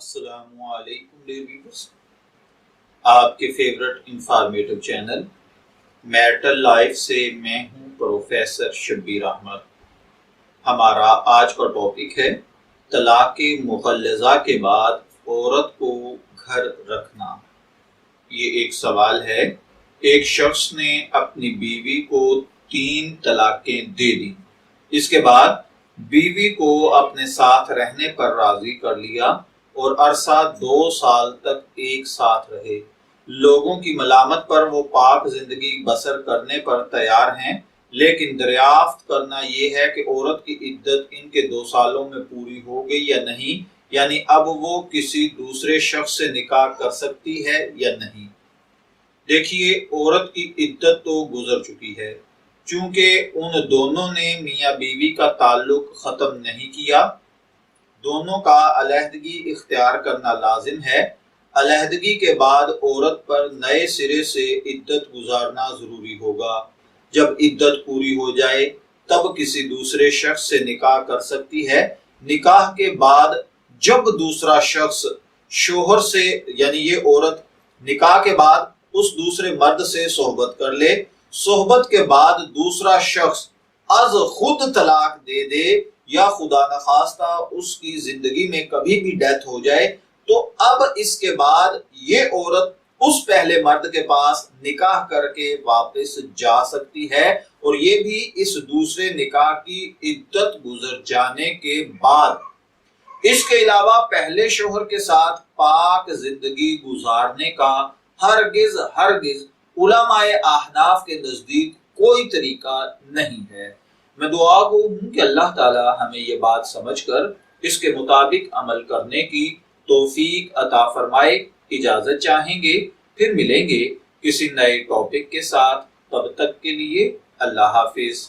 السلام علیکم dear viewers, آپ کے favourite informative channel marital life سے میں ہوں پروفیسر شبیر احمد۔ ہمارا آج کا ٹاپک ہے طلاق مغلظہ کے بعد عورت کو گھر رکھنا۔ یہ ایک سوال ہے۔ ایک شخص نے اپنی بیوی کو 3 طلاقیں دے دی، اس کے بعد بیوی کو اپنے ساتھ رہنے پر راضی کر لیا اور عرصہ 2 سال تک ایک ساتھ رہے۔ لوگوں کی ملامت پر وہ پاک زندگی بسر کرنے پر تیار ہیں، لیکن دریافت کرنا یہ ہے کہ عورت کی عدت ان کے 2 سالوں میں پوری ہو گئی یا نہیں، یعنی اب وہ کسی دوسرے شخص سے نکاح کر سکتی ہے یا نہیں۔ دیکھیے، عورت کی عدت تو گزر چکی ہے، چونکہ ان دونوں نے میاں بیوی کا تعلق ختم نہیں کیا۔ دونوں کا علیحدگی اختیار کرنا لازم ہے۔ علیحدگی کے بعد عورت پر نئے سرے سے عدت گزارنا ضروری ہوگا۔ جب عدت پوری ہو جائے تب کسی دوسرے شخص سے نکاح کر سکتی ہے۔ نکاح کے بعد جب دوسرا شخص شوہر سے، یعنی یہ عورت نکاح کے بعد اس دوسرے مرد سے صحبت کر لے، صحبت کے بعد دوسرا شخص از خود طلاق دے دے یا خدا نخواستہ اس کی زندگی میں کبھی بھی ڈیتھ ہو جائے، تو اب اس کے بعد یہ عورت اس پہلے مرد کے پاس نکاح کر کے واپس جا سکتی ہے، اور یہ بھی اس دوسرے نکاح کی عدت گزر جانے کے بعد۔ اس کے علاوہ پہلے شوہر کے ساتھ پاک زندگی گزارنے کا ہرگز علماء احناف کے نزدیک کوئی طریقہ نہیں ہے۔ میں دعا گو ہوں کہ اللہ تعالی ہمیں یہ بات سمجھ کر اس کے مطابق عمل کرنے کی توفیق عطا فرمائے۔ اجازت چاہیں گے، پھر ملیں گے کسی نئے ٹاپک کے ساتھ۔ تب تک کے لیے اللہ حافظ۔